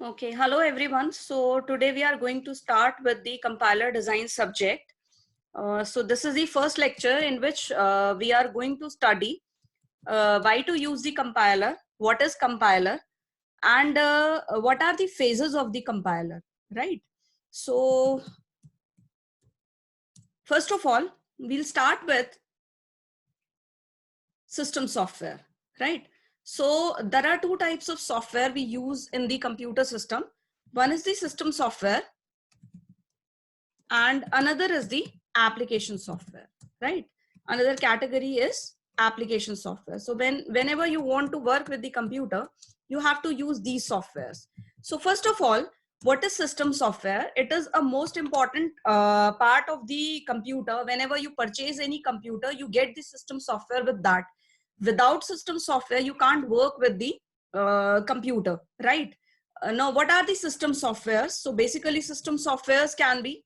Okay, hello everyone. So today we are going to start with the compiler design subject. So this is the first lecture in which we are going to study why to use the compiler, what is compiler, and what are the phases of the compiler, right? So first of all, we'll start with system software, right? So there are two types of software we use in the computer system. One is the system software and another is the application software, right? Another category is application software. So whenever you want to work with the computer, you have to use these softwares. So first of all, what is system software? It is a most important part of the computer. Whenever you purchase any computer, you get the system software with that. Without system software, you can't work with the computer, right? Now, what are the system softwares? So basically, system softwares can be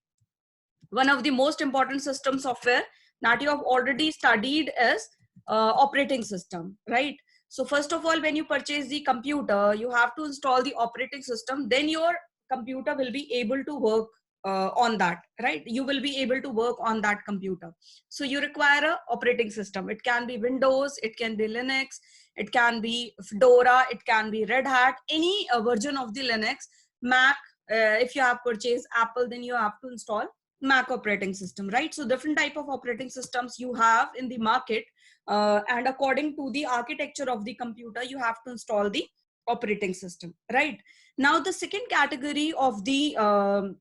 one of the most important system software that you have already studied is operating system, right? So first of all, when you purchase the computer, you have to install the operating system, then your computer will be able to work on that, right? You will be able to work on that computer. So you require a operating system. It can be Windows, it can be Linux, it can be Fedora, it can be Red Hat, any version of the Linux. Mac, if you have purchased Apple, then you have to install Mac operating system, right? So different type of operating systems you have in the market, and according to the architecture of the computer, you have to install the operating system, right? Now, the second category of the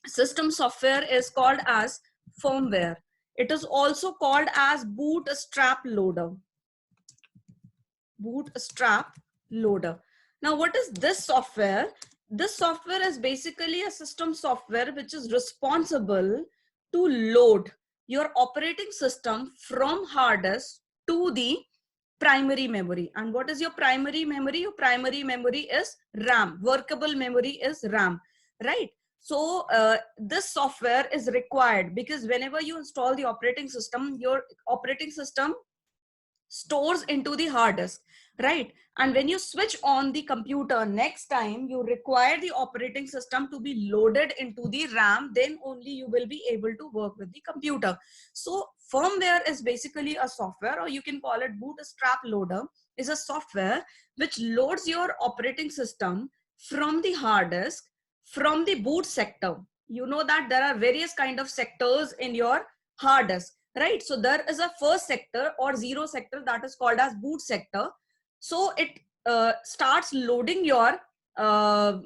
system software is called as firmware. It is also called as bootstrap loader. Bootstrap loader. Now, what is this software? This software is basically a system software which is responsible to load your operating system from hard disk to the primary memory. And what is your primary memory? Your primary memory is RAM. Workable memory is RAM, right? So this software is required because whenever you install the operating system, your operating system stores into the hard disk, right? And when you switch on the computer next time, you require the operating system to be loaded into the RAM, then only you will be able to work with the computer. So firmware is basically a software, or you can call it bootstrap loader, is a software which loads your operating system from the hard disk, from the boot sector. You know that there are various kind of sectors in your hard disk, right? So there is a first sector or zero sector that is called as boot sector. So it starts loading uh,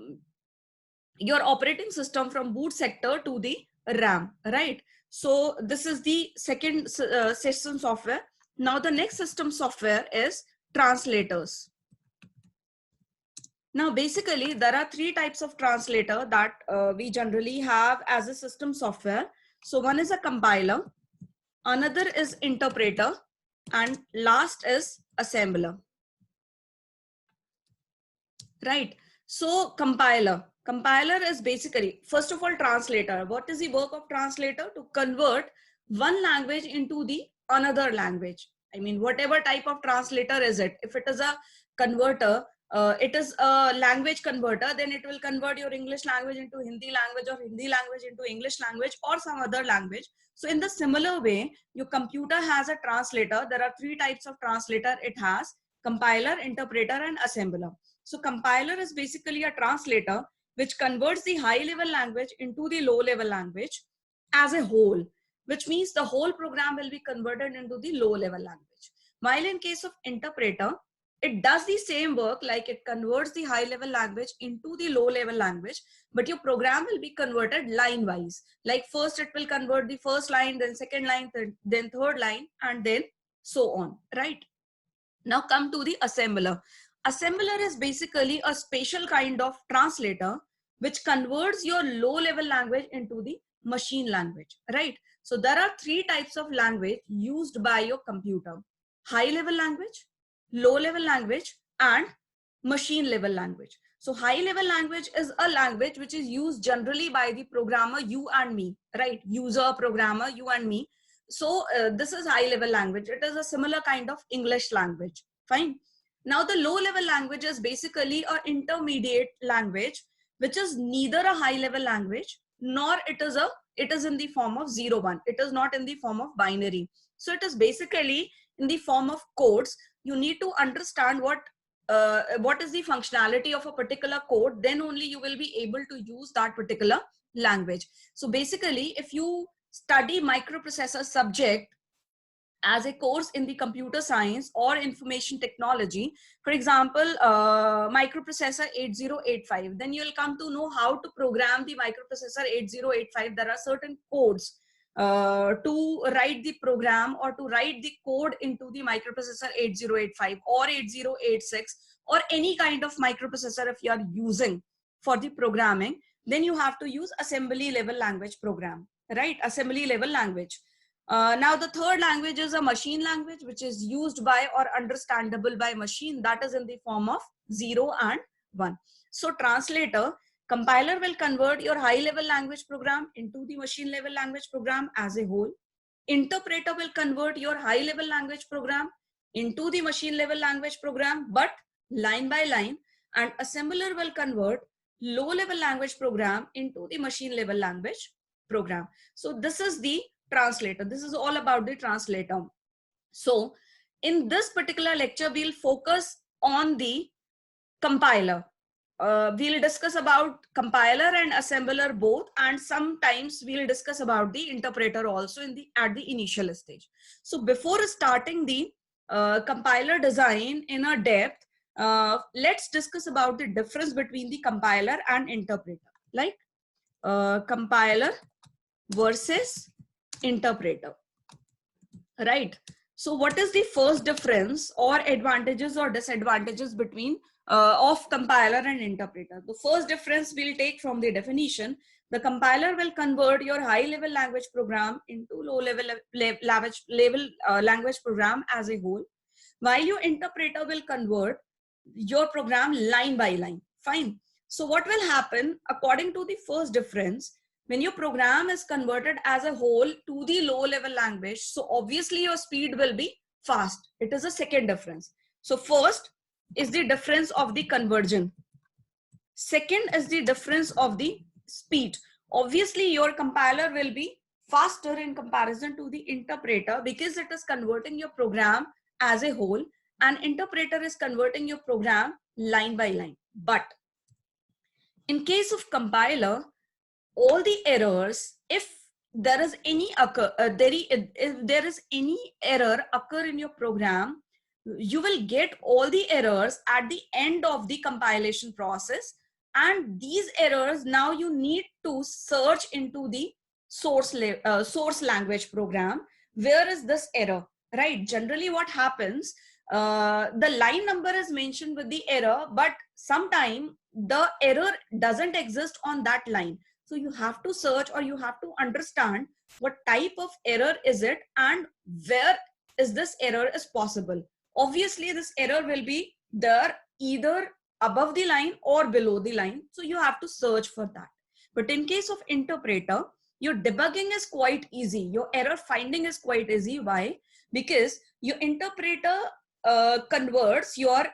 your operating system from boot sector to the RAM, right? So this is the second system software. Now the next system software is translators. Now basically there are three types of translator that we generally have as a system software. So one is a compiler, another is interpreter, and last is assembler, right? So compiler is basically, first of all, translator. What is the work of translator? To convert one language into the another language. I mean, whatever type of translator is it, if it is a converter, it is a language converter, then it will convert your English language into Hindi language, or Hindi language into English language, or some other language. So in the similar way, your computer has a translator. There are three types of translator it has: compiler, interpreter, and assembler. So compiler is basically a translator which converts the high level language into the low level language as a whole, which means the whole program will be converted into the low level language. While in case of interpreter, it does the same work, like it converts the high level language into the low level language, but your program will be converted line wise. Like first it will convert the first line, then second line, then third line, and then so on, right? Now come to the assembler. Assembler is basically a special kind of translator which converts your low level language into the machine language, right? So there are three types of language used by your computer: high level language, low level language, and machine level language. So high level language is a language which is used generally by the programmer, you and me, right? User, programmer, you and me. So this is high level language. It is a similar kind of English language. Fine. Now the low level language is basically an intermediate language, which is neither a high level language nor it is in the form of 0 1. It is not in the form of binary. So it is basically in the form of codes. You need to understand what is the functionality of a particular code, then only you will be able to use that particular language. So basically, if you study microprocessor subject as a course in the computer science or information technology, for example, microprocessor 8085, then you'll come to know how to program the microprocessor 8085. There are certain codes to write the program or to write the code into the microprocessor 8085 or 8086 or any kind of microprocessor. If you are using for the programming, then you have to use assembly level language program, right? Assembly level language. Now the third language is a machine language, which is used by or understandable by machine. That is in the form of 0 and 1. So translator, compiler will convert your high level language program into the machine level language program as a whole. Interpreter will convert your high level language program into the machine level language program, but line by line. And assembler will convert low level language program into the machine level language program. So this is the translator. This is all about the translator. So in this particular lecture, we'll focus on the compiler. We'll discuss about compiler and assembler both, and sometimes we'll discuss about the interpreter also at the initial stage. So before starting the compiler design in a depth, let's discuss about the difference between the compiler and interpreter, like compiler versus interpreter, right? So what is the first difference or advantages or disadvantages between of compiler and interpreter? The first difference we'll take from the definition. The compiler will convert your high level language program into low level language program as a whole, while your interpreter will convert your program line by line. Fine. So what will happen according to the first difference? When your program is converted as a whole to the low level language, so obviously your speed will be fast. It is a second difference. So first is the difference of the conversion. Second is the difference of the speed. Obviously your compiler will be faster in comparison to the interpreter because it is converting your program as a whole, and interpreter is converting your program line by line. But in case of compiler, all the errors, if there is any if there is any error occur in your program, you will get all the errors at the end of the compilation process, and these errors now you need to search into the source language program. Where is this error, right? Generally what happens, the line number is mentioned with the error, but sometime the error doesn't exist on that line. So you have to search, or you have to understand what type of error is it and where is this error is possible. Obviously this error will be there either above the line or below the line. So you have to search for that. But in case of interpreter, your debugging is quite easy. Your error finding is quite easy. Why? Because your interpreter converts your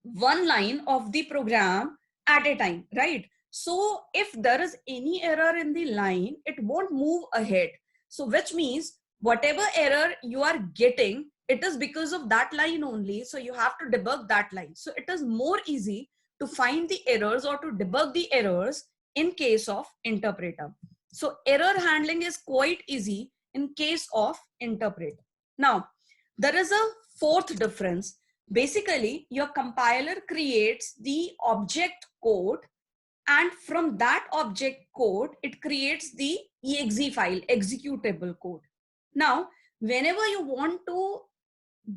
one line of the program at a time, right? So if there is any error in the line, it won't move ahead. So which means whatever error you are getting, it is because of that line only. So you have to debug that line. So it is more easy to find the errors or to debug the errors in case of interpreter. So error handling is quite easy in case of interpreter. Now, there is a fourth difference. Basically, your compiler creates the object code, and from that object code, it creates the exe file, executable code. Now, whenever you want to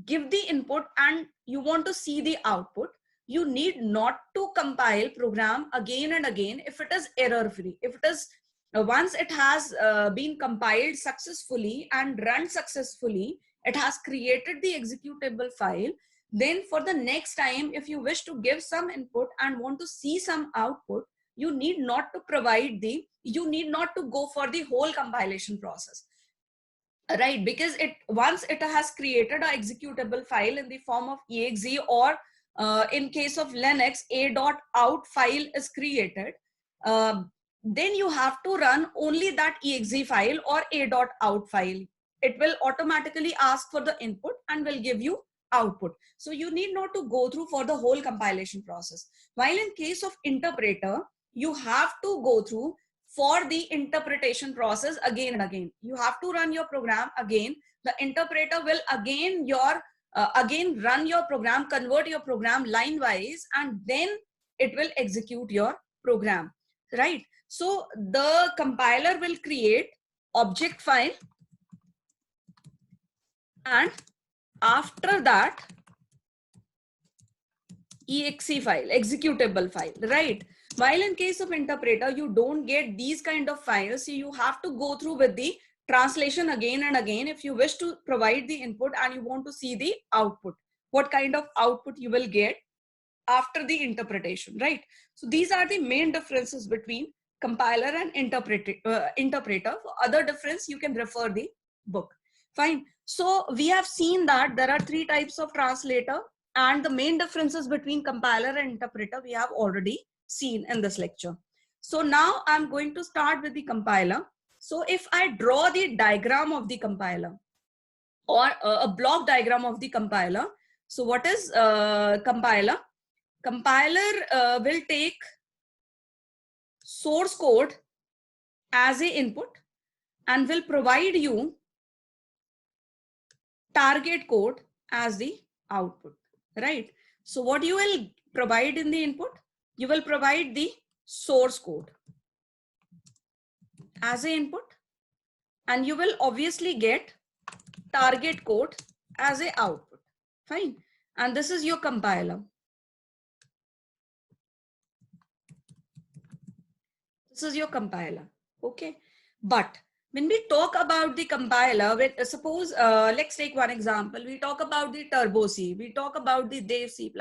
give the input and you want to see the output, you need not to compile program again and again if it is error free. If it is once it has been compiled successfully and run successfully, it has created the executable file. Then for the next time, if you wish to give some input and want to see some output, you need not to go for the whole compilation process. right? Because it once it has created a executable file in the form of exe, or in case of Linux, a.out file is created, then you have to run only that exe file or a.out file. It will automatically ask for the input and will give you output. So you need not to go through for the whole compilation process. While in case of interpreter, you have to go through for the interpretation process again and again. You have to run your program again. The interpreter will again run your program, convert your program line wise, and then it will execute your program, right? So the compiler will create object file, and after that exe file, executable file, right? While in case of interpreter, you don't get these kind of files. So you have to go through with the translation again and again if you wish to provide the input and you want to see the output, what kind of output you will get after the interpretation, right? So these are the main differences between compiler and interpreter. For other difference, you can refer the book. Fine. So we have seen that there are three types of translator, and the main differences between compiler and interpreter we have already seen in this lecture. So now I'm going to start with the compiler. So if I draw the diagram of the compiler, or a block diagram of the compiler, so what is compiler? Compiler will take source code as a input and will provide you target code as the output, right? So what you will provide in the input? You will provide the source code as a input, and you will obviously get target code as a output. Fine. And this is your compiler. This is your compiler. Okay. But when we talk about the compiler, suppose let's take one example. We talk about the Turbo C, we talk about the Dev C++,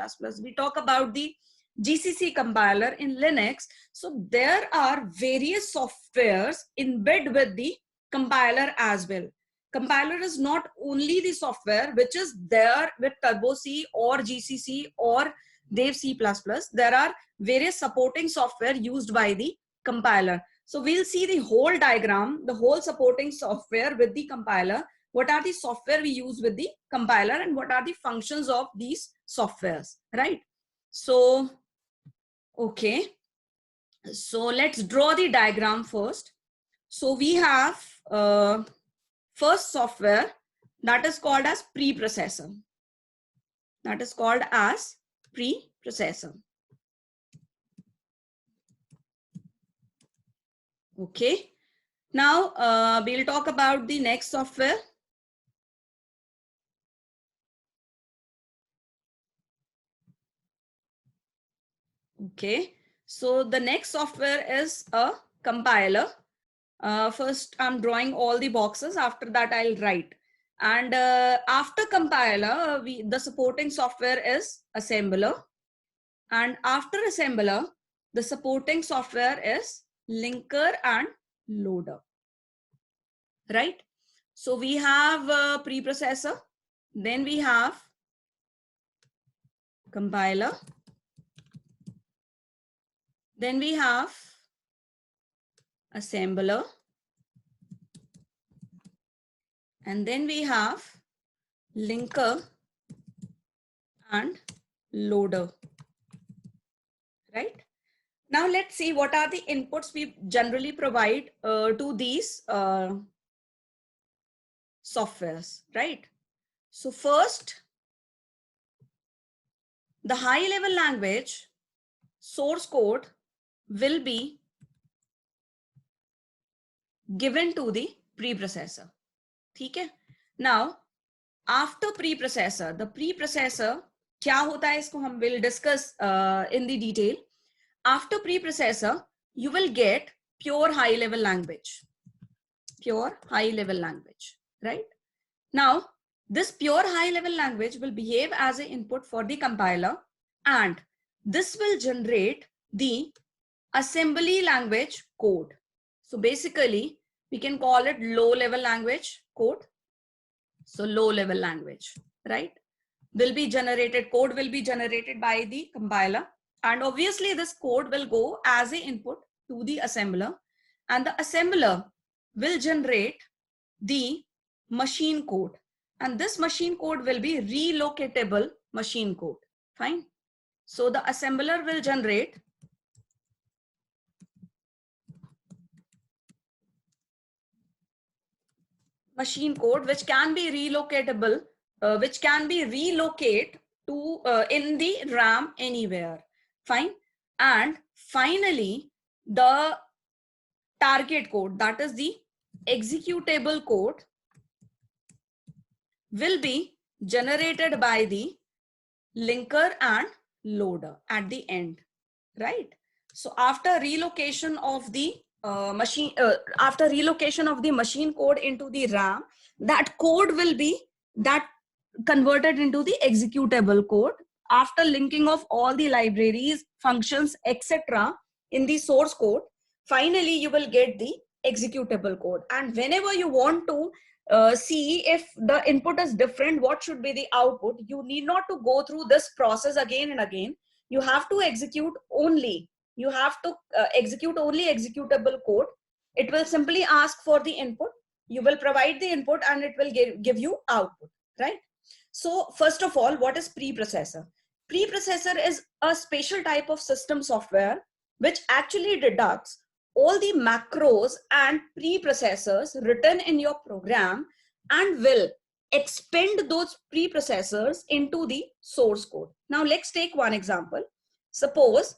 we talk about the GCC compiler in Linux. So there are various softwares embedded with the compiler as well. Compiler is not only the software which is there with Turbo C or GCC or Dev C++. There are various supporting software used by the compiler. So we'll see the whole diagram, the whole supporting software with the compiler. What are the software we use with the compiler and what are the functions of these softwares, right? So, okay. So let's draw the diagram first. So we have first software that is called as preprocessor. That is called as preprocessor. Okay. Now we'll talk about the next software. Okay. So the next software is a compiler. First, I'm drawing all the boxes. After that, I'll write. And after compiler, the supporting software is assembler. And after assembler, the supporting software is linker and loader, right? So we have a preprocessor, then we have compiler, then we have assembler, and then we have linker and loader, right? Now let's see what are the inputs we generally provide to these softwares, right? So first, the high level language source code will be given to the preprocessor. Okay? Now, after preprocessor, the preprocessor, क्या होता है इसको हम will discuss in the detail. After preprocessor, you will get pure high level language. Pure high level language, right? Now, this pure high level language will behave as an input for the compiler, and this will generate the assembly language code. So basically, we can call it low level language code, So low level language, right, will be generated, code will be generated by the compiler. And obviously this code will go as an input to the assembler, and the assembler will generate the machine code. And this machine code will be relocatable machine code. Fine. So the assembler will generate machine code which can be relocatable, which can be relocate to in the RAM anywhere. Fine. And finally, the target code, that is the executable code, will be generated by the linker and loader at the end, right? So after relocation of the after relocation of the machine code into the RAM, that code will be that converted into the executable code. After linking of all the libraries, functions, etc. in the source code, finally you will get the executable code. And whenever you want to see if the input is different, what should be the output, you need not to go through this process again and again. You have to execute only, you have to execute only executable code. It will simply ask for the input, you will provide the input, and it will give you output, right? So first of all, what is preprocessor? Preprocessor is a special type of system software which actually deducts all the macros and preprocessors written in your program and will expend those preprocessors into the source code. Now let's take one example. Suppose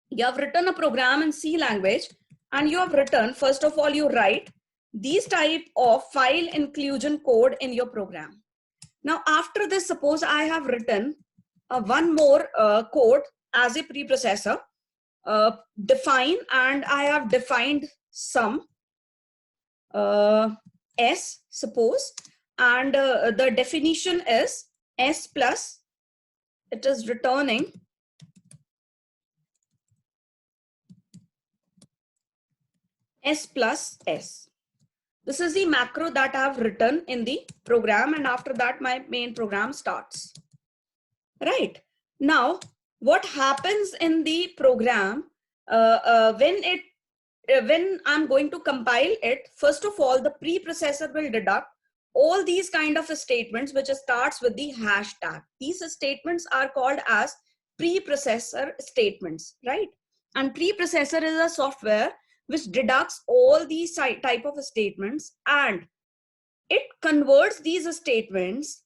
you have written a program in C language, and you have written, first of all, you write these type of file inclusion code in your program. Now after this, suppose I have written one more code as a preprocessor, define, and I have defined some s, suppose, and the definition is s plus, it is returning s plus s. This is the macro that I have written in the program, and after that my main program starts, right? Now what happens in the program when I'm going to compile it, first of all, the preprocessor will deduct all these kind of statements which starts with the hashtag. These statements are called as preprocessor statements, right? And preprocessor is a software which deducts all these type of statements, and it converts these statements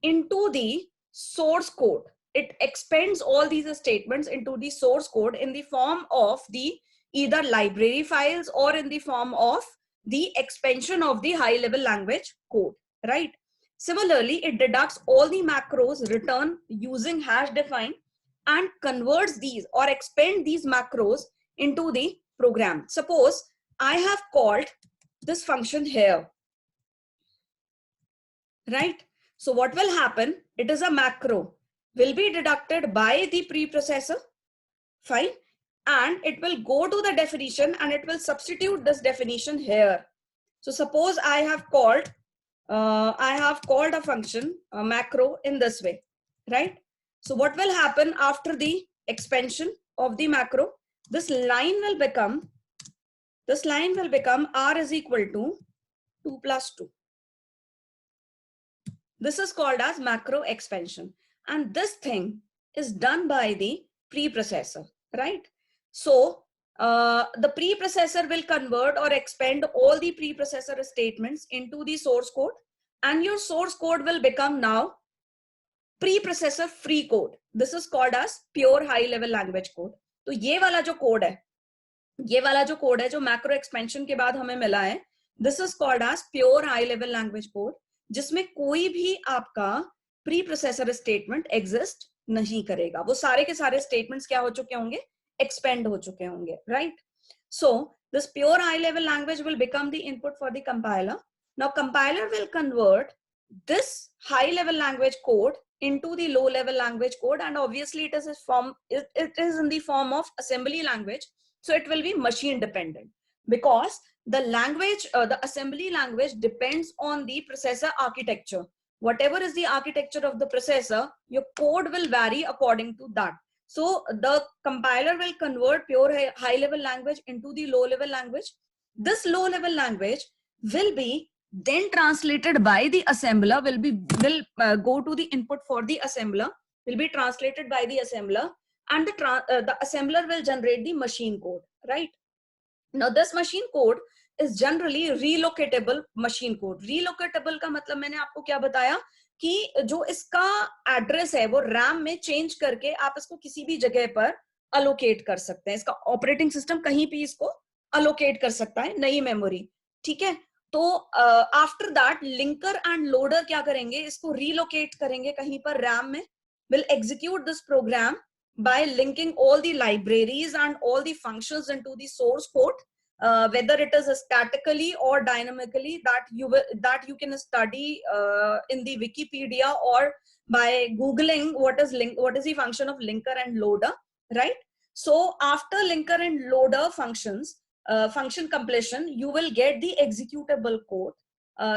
into the source code. It expends all these statements into the source code in the form of the either library files or in the form of the expansion of the high level language code, right? Similarly, it deducts all the macros written using hash define and converts these or expand these macros into the program. Suppose I have called this function here, right? So what will happen? It is a macro, will be deducted by the preprocessor, fine, and it will go to the definition and it will substitute this definition here. So suppose I have called a function, a macro, in this way, right? So what will happen after the expansion of the macro? This line will become r is equal to 2 plus 2. This is called as macro expansion, and this thing is done by the preprocessor, right? So the preprocessor will convert or expand all the preprocessor statements into the source code, and your source code will become now preprocessor free code. This is called as pure high level language code. तो ये वाला जो code है, जो macro expansion के बाद हमें मिला है, this is called as pure high level language code, जिसमें कोई भी आपका प्री प्रोसेसर स्टेटमेंट एग्जिस्ट नहीं करेगा. वो सारे के सारे स्टेटमेंट्स क्या हो चुके होंगे? एक्सपेंड हो चुके होंगे, right? So this pure high level language will become the input for the compiler. Now compiler will convert this high level language code into the low level language code, and obviously it is in the form of assembly language, so it will be machine dependent, because The language, the assembly language depends on the processor architecture. Whatever is the architecture of the processor, your code will vary according to that. So the compiler will convert pure high level language into the low level language. This low level language will be then translated by the assembler, will go to the input for the assembler, will be translated by the assembler, and the assembler will generate the machine code, right? Now this machine code is generally relocatable machine code. Relocatable का मतलब मैंने आपको क्या बताया कि जो इसका address है वो रैम में चेंज करके आप इसको किसी भी जगह पर अलोकेट कर सकते हैं. इसका ऑपरेटिंग सिस्टम कहीं भी इसको अलोकेट कर सकता है नई मेमोरी. ठीक है, तो after that linker and loader क्या करेंगे, इसको रीलोकेट करेंगे कहीं पर रैम में. Will execute this program by linking all the libraries and all the functions into the source code, whether it is statically or dynamically, that you can study in the Wikipedia or by googling what is the function of linker and loader, right? So after linker and loader functions, function completion, you will get the executable code.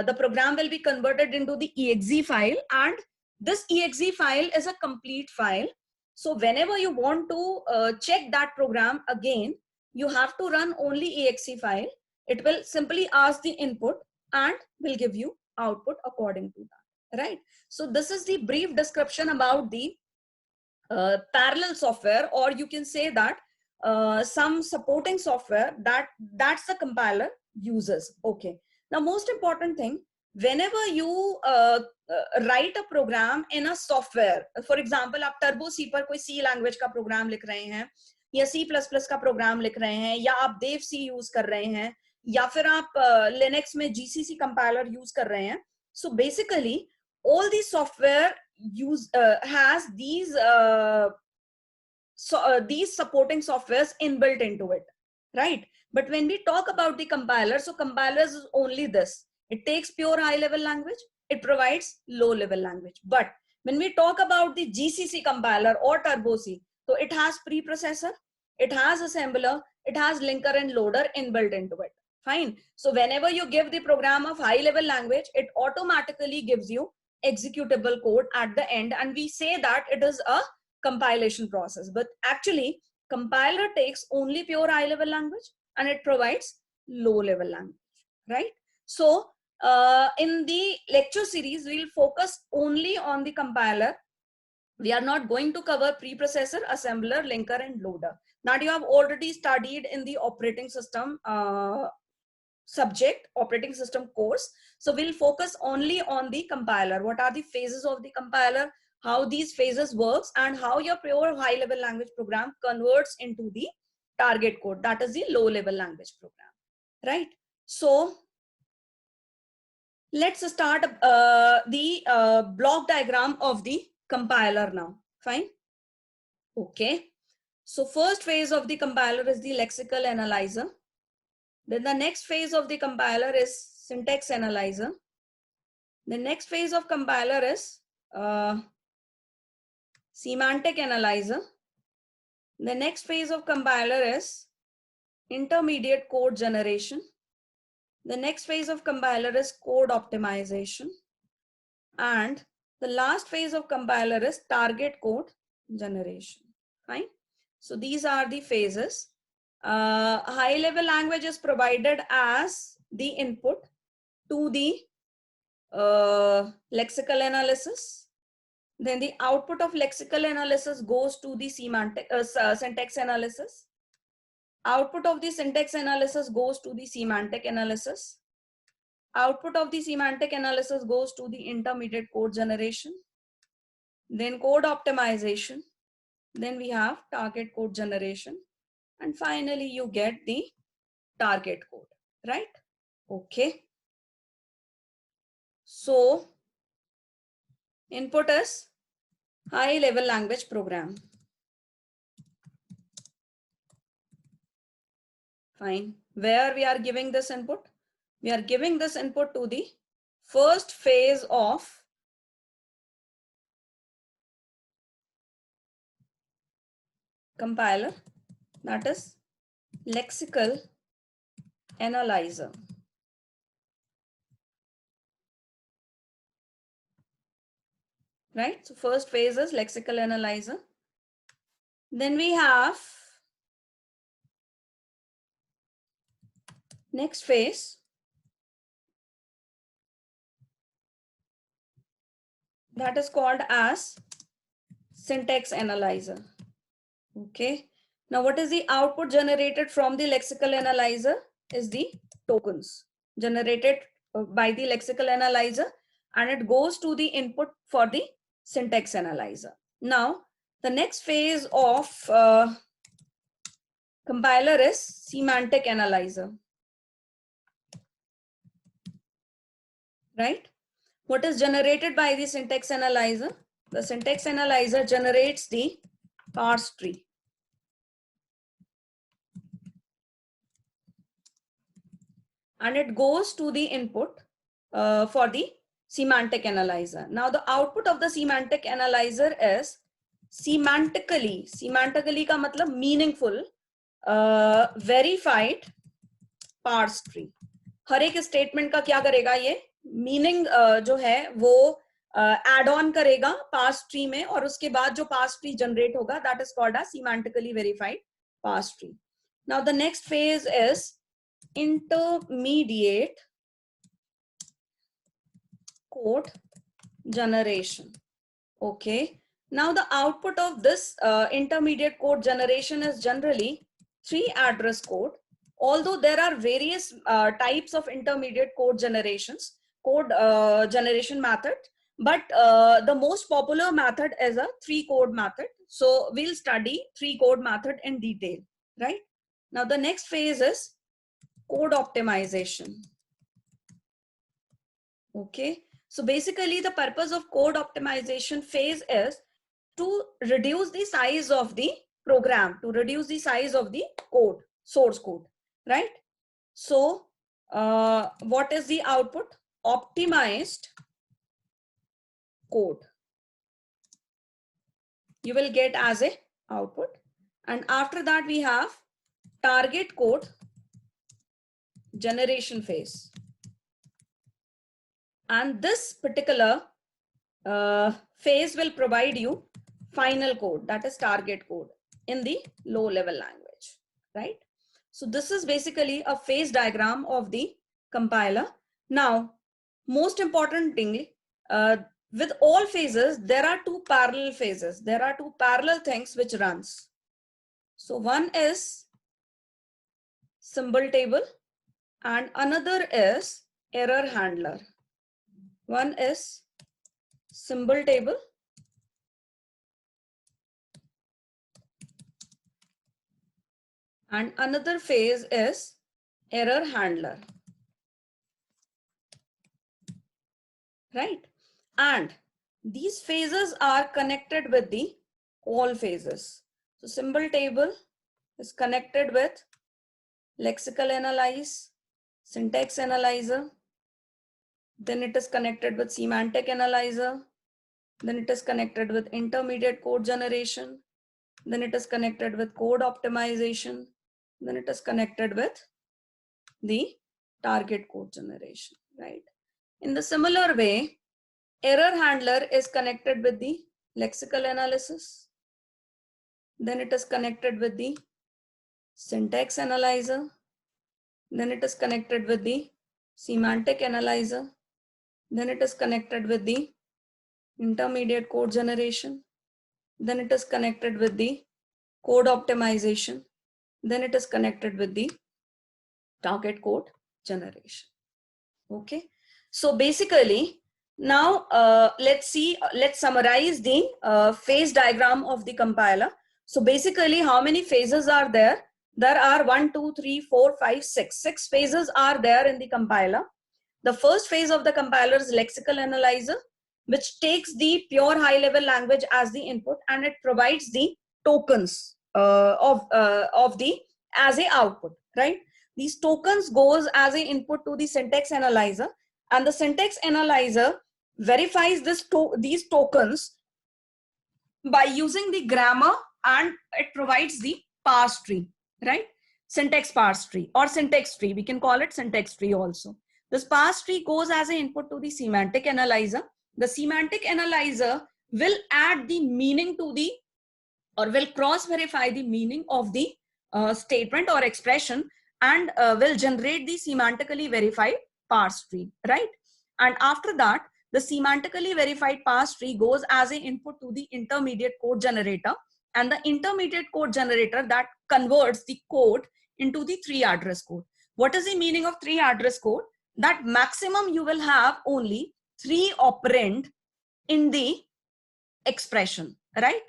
The program will be converted into the exe file, and this exe file is a complete file. So whenever you want to check that program again, you have to run only exe file. It will simply ask the input and will give you output according to that, right? So this is the brief description about the parallel software, or you can say that some supporting software that's the compiler uses. Okay, now most important thing, whenever you write a program in a software, for example आप turbo c पर कोई c language का program लिख रहे हैं, या c++ का program लिख रहे हैं, या आप dev c use कर रहे हैं, या फिर आप linux में gcc compiler use कर रहे हैं. So basically all the software has these supporting softwares inbuilt into it, right? But when we talk about the compiler, so compilers is only this. It takes pure high level language, it provides low level language. But when we talk about the GCC compiler or Turbo C, so it has preprocessor, it has assembler, it has linker and loader inbuilt into it. Fine. So whenever you give the program of high level language, it automatically gives you executable code at the end, and we say that it is a compilation process. But actually compiler takes only pure high level language and it provides low level language, right? So in the lecture series we will focus only on the compiler. We are not going to cover preprocessor, assembler, linker and loader. That you have already studied in the operating system subject, operating system course. So we'll focus only on the compiler. What are the phases of the compiler, how these phases works, and how your pure high level language program converts into the target code, that is the low level language program, right? So let's start the block diagram of the compiler now. Fine. Okay, so first phase of the compiler is the lexical analyzer. Then the next phase of the compiler is syntax analyzer. The next phase of compiler is semantic analyzer. The next phase of compiler is intermediate code generation. The next phase of compiler is code optimization. And the last phase of compiler is target code generation. Fine. So these are the phases. High level language is provided as the input to the lexical analysis. Then the output of lexical analysis goes to the semantic syntax analysis. Output of the syntax analysis goes to the semantic analysis. Output of the semantic analysis goes to the intermediate code generation. Then code optimization. Then we have target code generation. And finally you get the target code, right? Okay. So input is high level language program. Fine. Where we are giving this input? We are giving this input to the first phase of compiler, that is lexical analyzer. Right? So first phase is lexical analyzer. Then we have next phase. That is called as syntax analyzer. Okay. Now what is the output generated from the lexical analyzer is the tokens generated by the lexical analyzer, and it goes to the input for the syntax analyzer. Now the next phase of compiler is semantic analyzer. Right? What is generated by the syntax analyzer? The syntax analyzer generates the parse tree. And it goes to the input for the semantic analyzer. Now the output of the semantic analyzer is semantically का मतलब meaningful verified parse tree. हर एक statement का क्या करेगा ये meaning जो है वो एड ऑन करेगा पार्स ट्री में, और उसके बाद जो पार्स ट्री जनरेट होगा that is called as semantically verified parse tree. Now the next phase is intermediate code generation. Okay. Now the output of this intermediate code generation is generally 3 address code. Although there are various types of intermediate code generation method, but the most popular method is a 3 code method. So we'll study 3 code method in detail, right? Now the next phase is code optimization. Okay. So basically the purpose of code optimization phase is to reduce the size of the program, to reduce the size of the code, source code, right? So what is the output? Optimized code you will get as a output. And after that we have target code generation phase. And this particular phase will provide you final code, that is target code, in the low level language, right? So this is basically a phase diagram of the compiler. Now, most important thing, with all phases, there are 2 parallel phases. There are 2 parallel things which runs. So one is symbol table and another is error handler. One is symbol table and another phase is error handler, right? And these phases are connected with the all phases. So symbol table is connected with lexical analyze, syntax analyzer, then it is connected with semantic analyzer, then it is connected with intermediate code generation, then it is connected with code optimization, then it is connected with the target code generation, right? In the similar way, error handler is connected with the lexical analysis, then it is connected with the syntax analyzer, then it is connected with the semantic analyzer, then it is connected with the intermediate code generation, then it is connected with the code optimization, then it is connected with the target code generation. Okay, so basically now let's summarize the phase diagram of the compiler. So basically how many phases are there? There are 1, 2, 3, 4, 5, 6. 6 phases are there in the compiler. The first phase of the compiler is lexical analyzer, which takes the pure high level language as the input and it provides the tokens of the as a output, right? These tokens goes as a input to the syntax analyzer, and the syntax analyzer verifies these tokens by using the grammar, and it provides the parse tree, right? syntax parse tree or syntax tree. We can call it syntax tree also. This parse tree goes as an input to the semantic analyzer. The semantic analyzer will add the meaning to the, or will cross verify the meaning of the statement or expression, and will generate the semantically verified parse tree, right? And after that, the semantically verified parse tree goes as an input to the intermediate code generator, and the intermediate code generator that converts the code into the 3 address code. What is the meaning of 3 address code? That maximum you will have only 3 operand in the expression, right?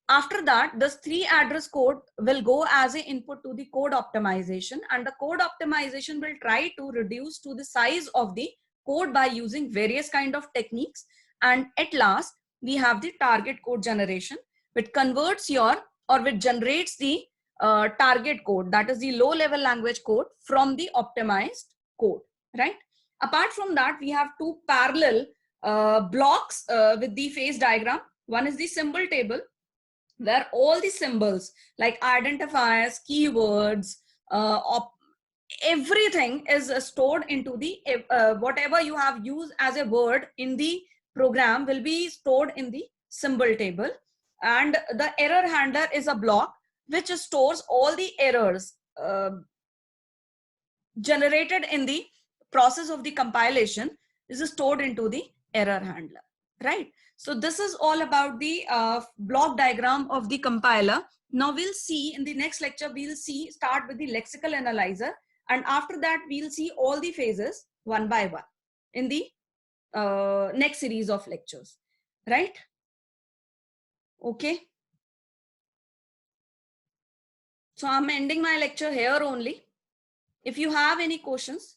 After that, this 3 address code will go as an input to the code optimization, and the code optimization will try to reduce to the size of the code by using various kind of techniques. And at last, we have the target code generation, which converts your, or which generates the target code, that is the low level language code, from the optimized code, right? Apart from that, we have 2 parallel blocks with the phase diagram. One is the symbol table, where all the symbols like identifiers, keywords, everything is stored into the, whatever you have used as a word in the program will be stored in the symbol table. And the error handler is a block which stores all the errors generated in the process of the compilation, is stored into the error handler, right? So this is all about the block diagram of the compiler. Now we'll see in the next lecture, we'll see, start with the lexical analyzer, and after that we'll see all the phases one by one in the next series of lectures, right? Okay. So I'm ending my lecture here only. If you have any questions,